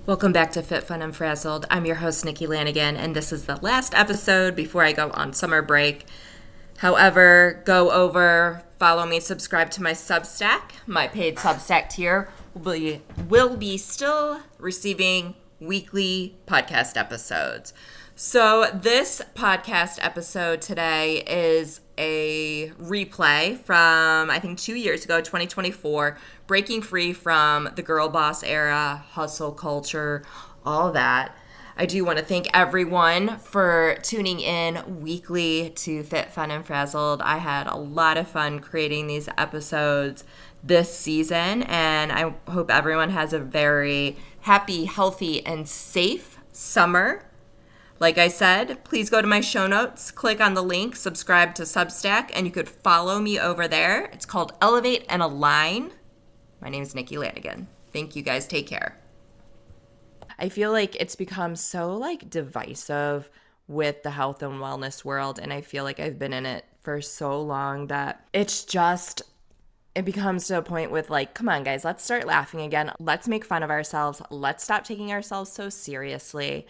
Welcome back to Fit, Fun, and Frazzled. I'm your host, Nikki Lanigan, and this is the last episode before I go on summer break. However, go over, follow me, subscribe to my Substack. My paid Substack tier will be still receiving weekly podcast episodes. So this podcast episode today is a replay from, I think, 2 years ago, 2024, breaking free from the Girlboss era, hustle culture, all that. I do want to thank everyone for tuning in weekly to Fit, Fun, and Frazzled. I had a lot of fun creating these episodes this season, and I hope everyone has a very happy, healthy, and safe summer. Like I said, please go to my show notes, click on the link, subscribe to Substack, and you could follow me over there. It's called Elevate and Align. My name is Nikki Lanigan. Thank you guys. Take care. I feel like it's become so divisive with the health and wellness world, and I feel like I've been in it for so long that it becomes to a point with come on guys, let's start laughing again. Let's make fun of ourselves. Let's stop taking ourselves so seriously.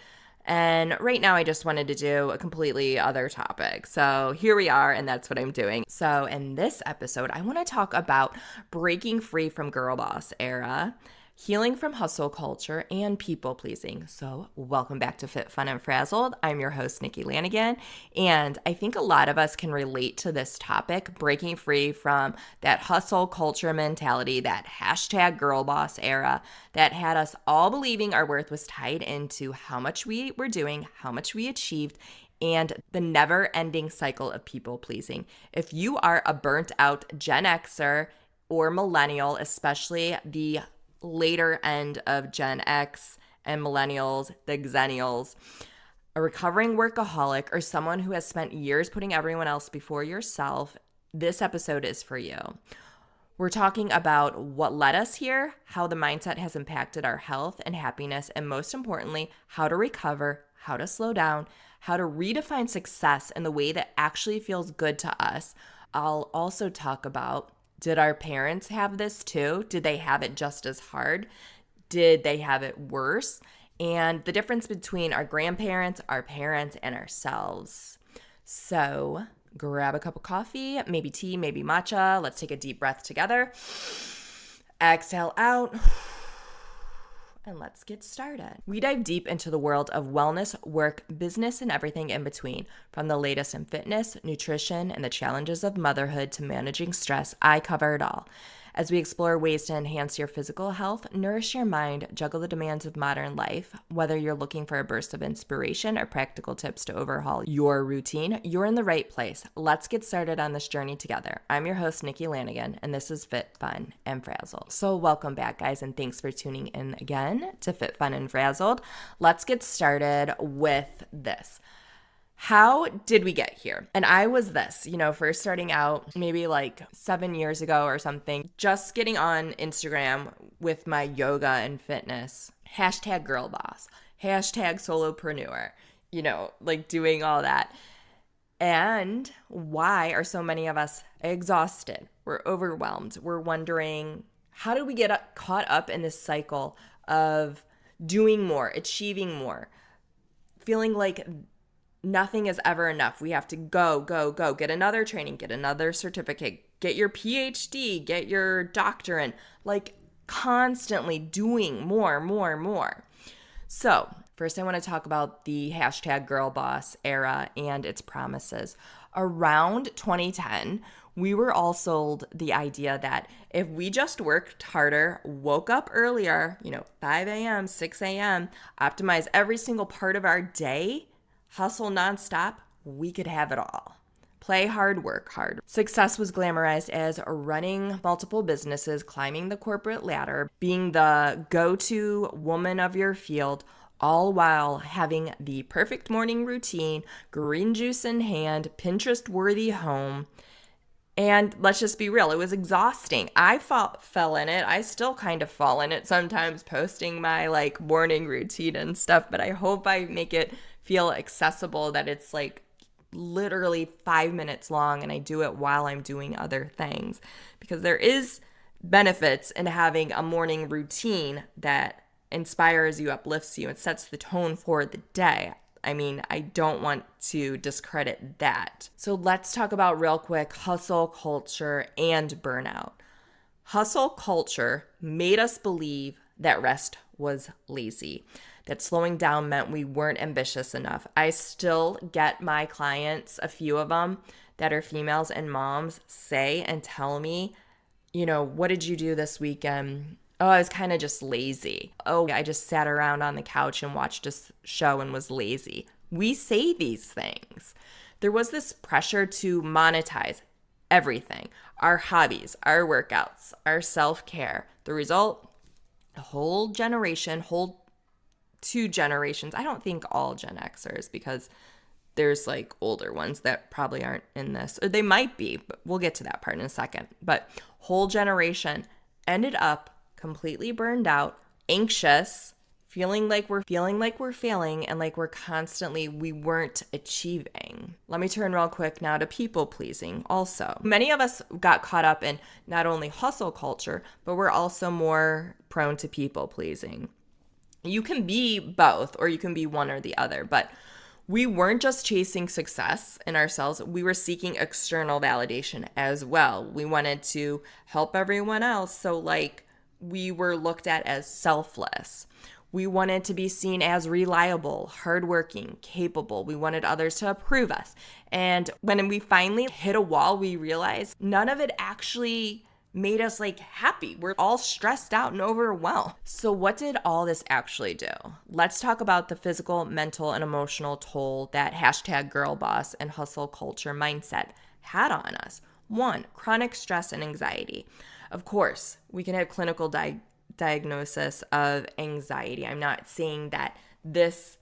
And right now I just wanted to do a completely other topic. So here we are, and that's what I'm doing. So in this episode, I want to talk about breaking free from Girlboss era, healing from hustle culture, and people pleasing. So welcome back to Fit, Fun, and Frazzled. I'm your host, Nikki Lanigan, and I think a lot of us can relate to this topic, breaking free from that hustle culture mentality, that hashtag Girlboss era that had us all believing our worth was tied into how much we were doing, how much we achieved, and the never-ending cycle of people pleasing. If you are a burnt out Gen Xer or millennial, especially the later end of Gen X and millennials, the Xennials, a recovering workaholic, or someone who has spent years putting everyone else before yourself, this episode is for you. We're talking about what led us here, how the mindset has impacted our health and happiness, and most importantly, how to recover, how to slow down, how to redefine success in the way that actually feels good to us. I'll also talk about, did our parents have this too? Did they have it just as hard? Did they have it worse? And the difference between our grandparents, our parents, and ourselves. So grab a cup of coffee, maybe tea, maybe matcha. Let's take a deep breath together. Exhale out. And let's get started. We dive deep into the world of wellness, work, business, and everything in between. From the latest in fitness, nutrition, and the challenges of motherhood to managing stress, I cover it all. As we explore ways to enhance your physical health, nourish your mind, juggle the demands of modern life, whether you're looking for a burst of inspiration or practical tips to overhaul your routine, you're in the right place. Let's get started on this journey together. I'm your host, Nikki Lanigan, and this is Fit, Fun, and Frazzled. So welcome back, guys, and thanks for tuning in again to Fit, Fun, and Frazzled. Let's get started with this. How did we get here? And I was this, first starting out maybe 7 years ago or something, just getting on Instagram with my yoga and fitness, hashtag Girlboss, hashtag solopreneur, doing all that. And why are so many of us exhausted? We're overwhelmed. We're wondering, how do we get caught up in this cycle of doing more, achieving more, feeling like nothing is ever enough? We have to go, get another training, get another certificate, get your PhD, get your doctorate, constantly doing more. So first I want to talk about the hashtag Girlboss era and its promises. Around 2010, we were all sold the idea that if we just worked harder, woke up earlier, 5 a.m., 6 a.m., optimize every single part of our day, hustle nonstop, we could have it all. Play hard, work hard. Success was glamorized as running multiple businesses, climbing the corporate ladder, being the go-to woman of your field, all while having the perfect morning routine, green juice in hand, Pinterest-worthy home. And let's just be real, it was exhausting. I fell in it. I still kind of fall in it sometimes, posting my morning routine and stuff, but I hope I make it feel accessible, that it's literally 5 minutes long and I do it while I'm doing other things, because there is benefits in having a morning routine that inspires you, uplifts you, and sets the tone for the day. I mean, I don't want to discredit that. So let's talk about real quick hustle culture and burnout. Hustle culture made us believe that rest was lazy, that slowing down meant we weren't ambitious enough. I still get my clients, a few of them that are females and moms, say and tell me, what did you do this weekend? Oh, I was kind of just lazy. Oh, I just sat around on the couch and watched a show and was lazy. We say these things. There was this pressure to monetize everything, our hobbies, our workouts, our self-care. The result, a whole generation, whole 2 generations. I don't think all Gen Xers, because there's like older ones that probably aren't in this, or they might be, but we'll get to that part in a second. But whole generation ended up completely burned out, anxious, feeling like we're failing, and like we weren't achieving. Let me turn real quick now to people pleasing also. Many of us got caught up in not only hustle culture, but we're also more prone to people pleasing. You can be both, or you can be one or the other, but we weren't just chasing success in ourselves. We were seeking external validation as well. We wanted to help everyone else. So we were looked at as selfless. We wanted to be seen as reliable, hardworking, capable. We wanted others to approve us. And when we finally hit a wall, we realized none of it actually made us happy. We're all stressed out and overwhelmed. So what did all this actually do? Let's talk about the physical, mental, and emotional toll that #Girlboss and hustle culture mindset had on us. 1, chronic stress and anxiety. Of course, we can have clinical diagnosis of anxiety. I'm not saying that this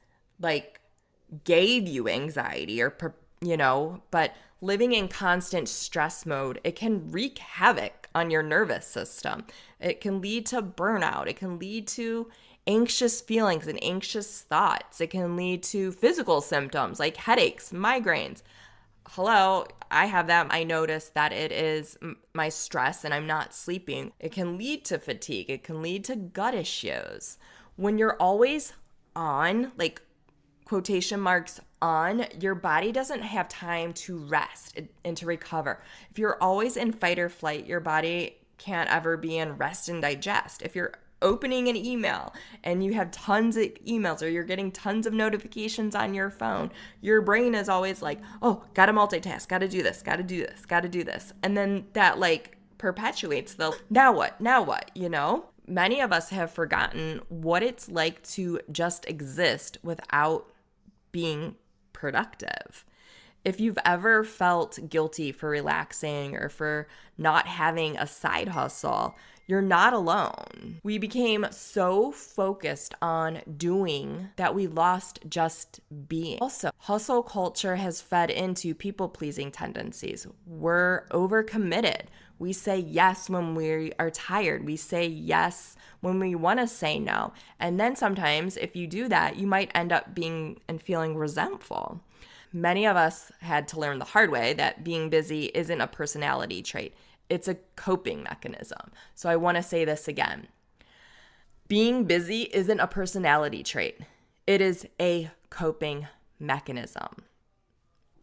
gave you anxiety or, but living in constant stress mode, it can wreak havoc on your nervous system. It can lead to burnout. It can lead to anxious feelings and anxious thoughts. It can lead to physical symptoms like headaches, migraines. Hello, I have that. I notice that it is my stress and I'm not sleeping. It can lead to fatigue. It can lead to gut issues. When you're always on, quotation marks on, your body doesn't have time to rest and to recover. If you're always in fight or flight, your body can't ever be in rest and digest. If you're opening an email and you have tons of emails, or you're getting tons of notifications on your phone, your brain is always oh, gotta multitask, gotta do this, gotta do this, gotta do this. And then that perpetuates the now what, Many of us have forgotten what it's like to just exist without being productive. If you've ever felt guilty for relaxing or for not having a side hustle, you're not alone. We became so focused on doing that we lost just being. Also, hustle culture has fed into people-pleasing tendencies. We're overcommitted. We say yes when we are tired. We say yes when we want to say no. And then sometimes if you do that, you might end up being and feeling resentful. Many of us had to learn the hard way that being busy isn't a personality trait. It's a coping mechanism. So I want to say this again. Being busy isn't a personality trait. It is a coping mechanism.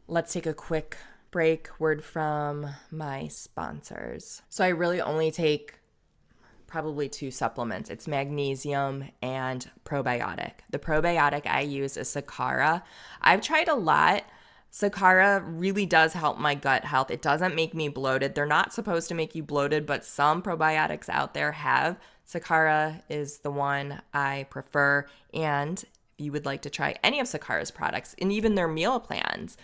Let's take a quick break. Word from my sponsors. So I really only take probably 2 supplements. It's magnesium and probiotic. The probiotic I use is Sakara. I've tried a lot. Sakara really does help my gut health. It doesn't make me bloated. They're not supposed to make you bloated, but some probiotics out there have. Sakara is the one I prefer. And if you would like to try any of Sakara's products and even their meal plans,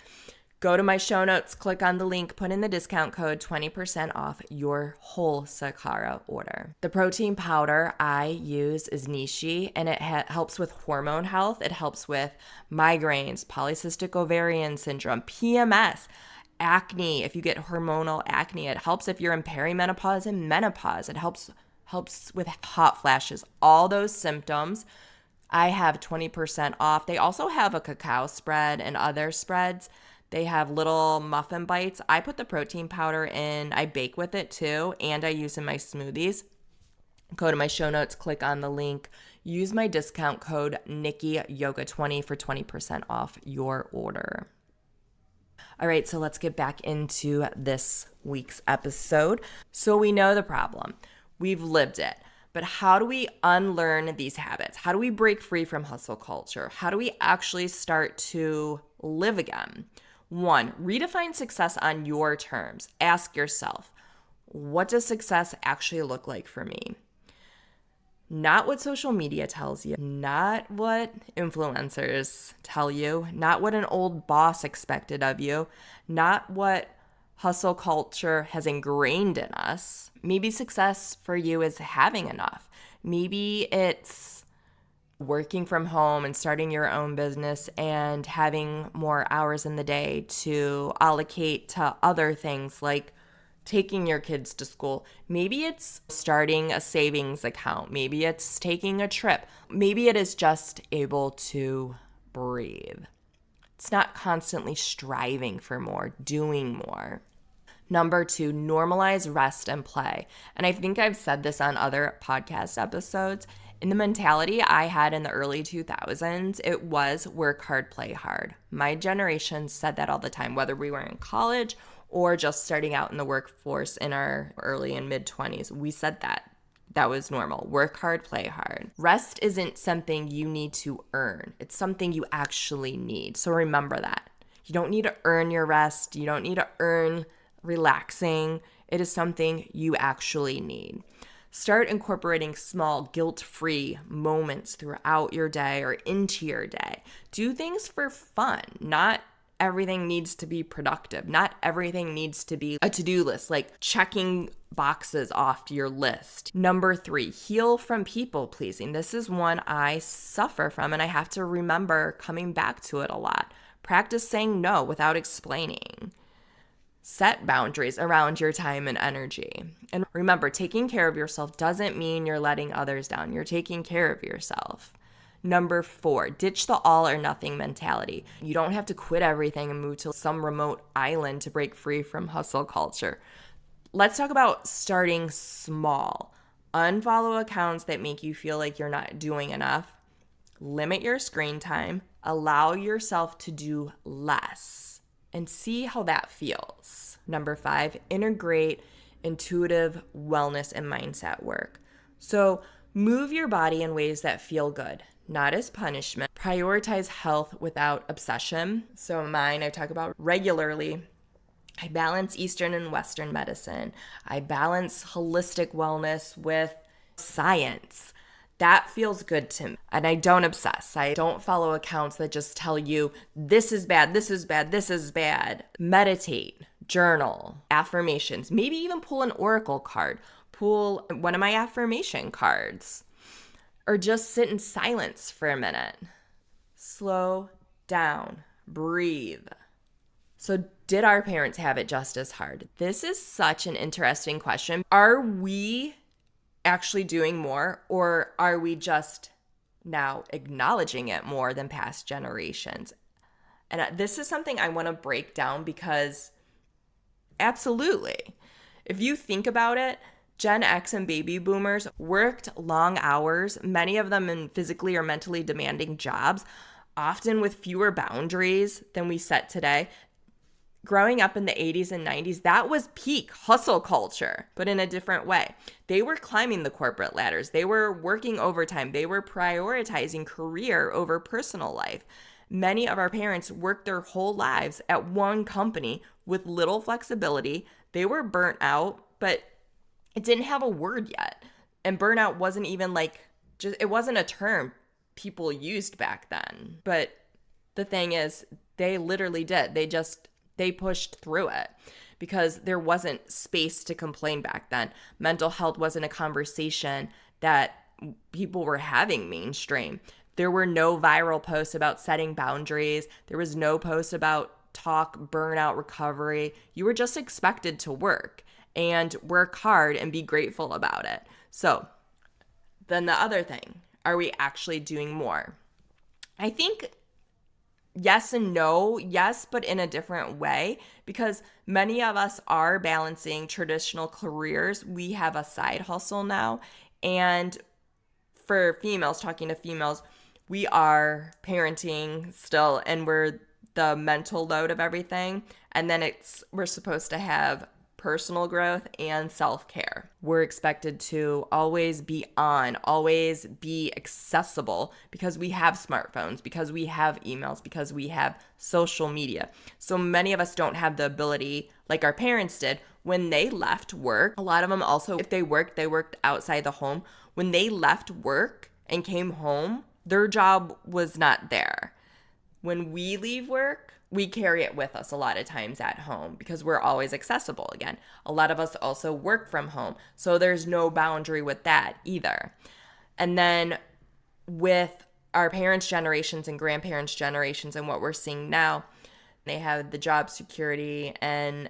go to my show notes, click on the link, put in the discount code, 20% off your whole Sakara order. The protein powder I use is Nishi, and it helps with hormone health. It helps with migraines, polycystic ovarian syndrome, PMS, acne. If you get hormonal acne, it helps if you're in perimenopause and menopause. It helps with hot flashes, all those symptoms. I have 20% off. They also have a cacao spread and other spreads. They have little muffin bites. I put the protein powder in. I bake with it too, and I use in my smoothies. Go to my show notes, click on the link. use my discount code NikkiYoga20 for 20% off your order. All right, so let's get back into this week's episode. So we know the problem. We've lived it. But how do we unlearn these habits? How do we break free from hustle culture? How do we actually start to live again? 1, redefine success on your terms. Ask yourself, what does success actually look like for me? Not what social media tells you, not what influencers tell you, not what an old boss expected of you, not what hustle culture has ingrained in us. Maybe success for you is having enough. Maybe it's working from home and starting your own business and having more hours in the day to allocate to other things like taking your kids to school. Maybe it's starting a savings account. Maybe it's taking a trip. Maybe it is just able to breathe. It's not constantly striving for more, doing more. Number 2, normalize rest and play. And I think I've said this on other podcast episodes. In the mentality I had in the early 2000s, it was work hard, play hard. My generation said that all the time, whether we were in college or just starting out in the workforce in our early and mid 20s. We said that. That was normal. Work hard, play hard. Rest isn't something you need to earn. It's something you actually need. So remember that. You don't need to earn your rest. You don't need to earn relaxing. It is something you actually need. Start incorporating small, guilt-free moments throughout your day or into your day. Do things for fun. Not everything needs to be productive. Not everything needs to be a to-do list, like checking boxes off your list. Number 3, heal from people pleasing. This is one I suffer from, and I have to remember coming back to it a lot. Practice saying no without explaining. Set boundaries around your time and energy. And remember, taking care of yourself doesn't mean you're letting others down. You're taking care of yourself. Number 4, ditch the all or nothing mentality. You don't have to quit everything and move to some remote island to break free from hustle culture. Let's talk about starting small. Unfollow accounts that make you feel like you're not doing enough. Limit your screen time. Allow yourself to do less. And see how that feels. Number 5, integrate intuitive wellness and mindset work. So move your body in ways that feel good, not as punishment. Prioritize health without obsession. So mine, I talk about regularly. I balance Eastern and Western medicine. I balance holistic wellness with science. That feels good to me. And I don't obsess. I don't follow accounts that just tell you, this is bad, this is bad, this is bad. Meditate, journal, affirmations, maybe even pull an oracle card, pull one of my affirmation cards, or just sit in silence for a minute. Slow down, breathe. So did our parents have it just as hard? This is such an interesting question. Are we actually doing more, or are we just now acknowledging it more than past generations? And this is something I want to break down because absolutely, if you think about it, Gen X and baby boomers worked long hours, many of them in physically or mentally demanding jobs, often with fewer boundaries than we set today. Growing up in the 80s and 90s, that was peak hustle culture, but in a different way. They were climbing the corporate ladders. They were working overtime. They were prioritizing career over personal life. Many of our parents worked their whole lives at one company with little flexibility. They were burnt out, but it didn't have a word yet. And burnout wasn't even it wasn't a term people used back then. But the thing is, they literally did. They pushed through it because there wasn't space to complain back then. Mental health wasn't a conversation that people were having mainstream. There were no viral posts about setting boundaries. There was no post about talk, burnout, recovery. You were just expected to work and work hard and be grateful about it. So then the other thing, are we actually doing more? I think yes and no. Yes, but in a different way, because many of us are balancing traditional careers. We have a side hustle now, and for females, talking to females, we are parenting still, and we're the mental load of everything. And then we're supposed to have personal growth and self-care. We're expected to always be on, always be accessible because we have smartphones, because we have emails, because we have social media. So many of us don't have the ability like our parents did when they left work. A lot of them also, if they worked outside the home. When they left work and came home, their job was not there. When we leave work, we carry it with us a lot of times at home because we're always accessible again. A lot of us also work from home, so there's no boundary with that either. And then with our parents' generations and grandparents' generations and what we're seeing now, they have the job security, and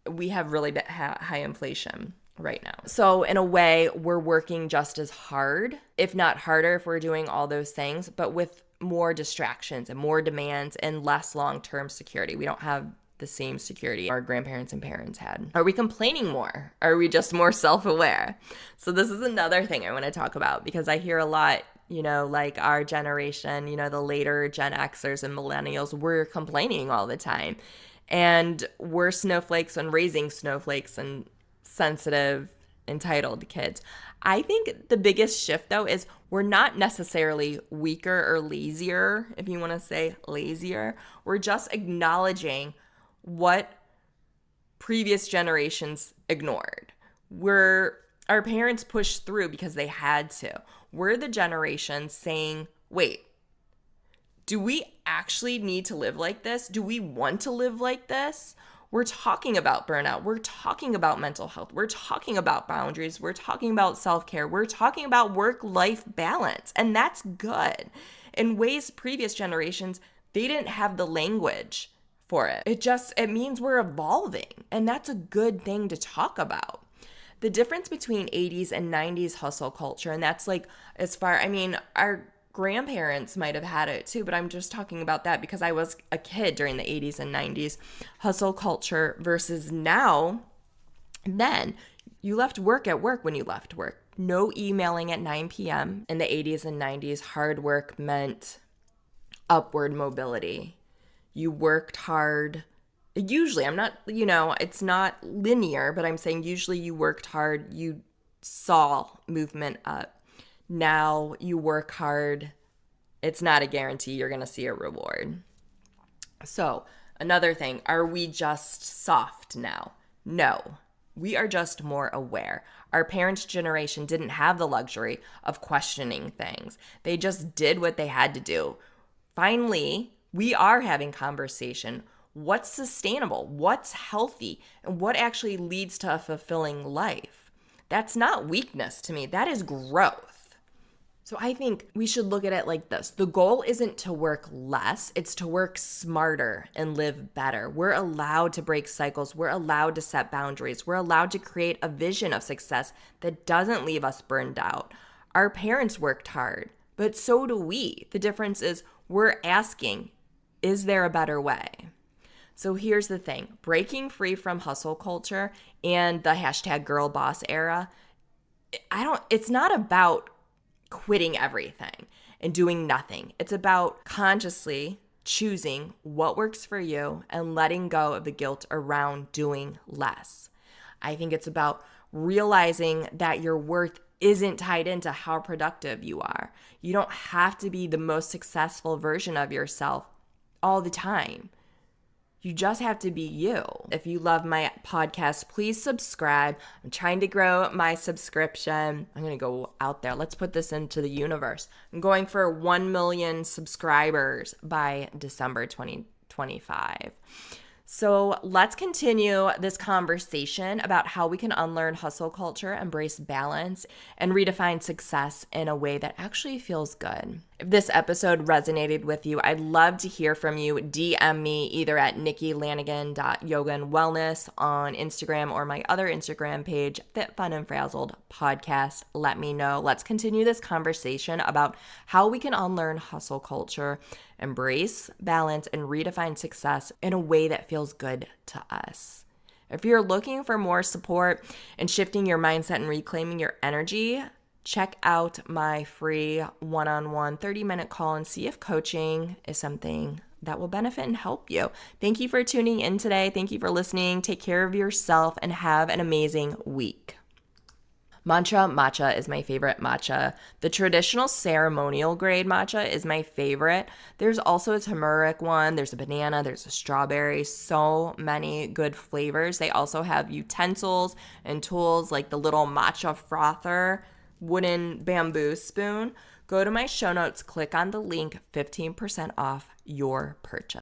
we have really high inflation right now. So in a way, we're working just as hard, if not harder, if we're doing all those things, but with more distractions and more demands and less long-term security. We don't have the same security our grandparents and parents had. Are we complaining more? Are we just more self-aware? So this is another thing I want to talk about because I hear a lot, like our generation, the later Gen Xers and millennials, we're complaining all the time. And we're snowflakes and raising snowflakes and sensitive, entitled kids. I think the biggest shift, though, is we're not necessarily weaker or lazier, if you want to say lazier. We're just acknowledging what previous generations ignored. Our parents pushed through because they had to. We're the generation saying, wait, do we actually need to live like this? Do we want to live like this? We're talking about burnout. We're talking about mental health. We're talking about boundaries. We're talking about self-care. We're talking about work-life balance. And that's good. In ways previous generations, they didn't have the language for it. It means we're evolving. And that's a good thing to talk about. The difference between 80s and 90s hustle culture, and that's like our grandparents might have had it too, but I'm just talking about that because I was a kid during the 80s and 90s hustle culture versus now. Then you left work at work when you left work. No emailing at 9 p.m. In the 80s and 90s, hard work meant upward mobility. You worked hard. Usually, it's not linear, but I'm saying usually you worked hard. You saw movement up. Now you work hard. It's not a guarantee you're going to see a reward. So another thing, are we just soft now? No, we are just more aware. Our parents' generation didn't have the luxury of questioning things. They just did what they had to do. Finally, we are having conversation. What's sustainable? What's healthy? And what actually leads to a fulfilling life? That's not weakness to me. That is growth. So I think we should look at it like this. The goal isn't to work less, it's to work smarter and live better. We're allowed to break cycles. We're allowed to set boundaries. We're allowed to create a vision of success that doesn't leave us burned out. Our parents worked hard, but so do we. The difference is we're asking, is there a better way? So here's the thing. Breaking free from hustle culture and the hashtag Girlboss era, it's not about quitting everything and doing nothing. It's about consciously choosing what works for you and letting go of the guilt around doing less. I think it's about realizing that your worth isn't tied into how productive you are. You don't have to be the most successful version of yourself all the time. You just have to be you. If you love my podcast, please subscribe. I'm trying to grow my subscription. I'm going to go out there. Let's put this into the universe. I'm going for 1 million subscribers by December 2025. So let's continue this conversation about how we can unlearn hustle culture, embrace balance, and redefine success in a way that actually feels good. If this episode resonated with you, I'd love to hear from you. DM me either at nikkilanigan.yogaandwellness on Instagram or my other Instagram page, Fit, Fun, and Frazzled Podcast. Let me know. Let's continue this conversation about how we can unlearn hustle culture, embrace balance, and redefine success in a way that feels good to us. If you're looking for more support in shifting your mindset and reclaiming your energy, check out my free one-on-one 30-minute call and see if coaching is something that will benefit and help you. Thank you for tuning in today. Thank you for listening. Take care of yourself and have an amazing week. Mantra matcha is my favorite matcha. The traditional ceremonial grade matcha is my favorite. There's also a turmeric one, there's a banana, there's a strawberry, so many good flavors. They also have utensils and tools like the little matcha frother, wooden bamboo spoon. Go to my show notes, click on the link, 15% off your purchase.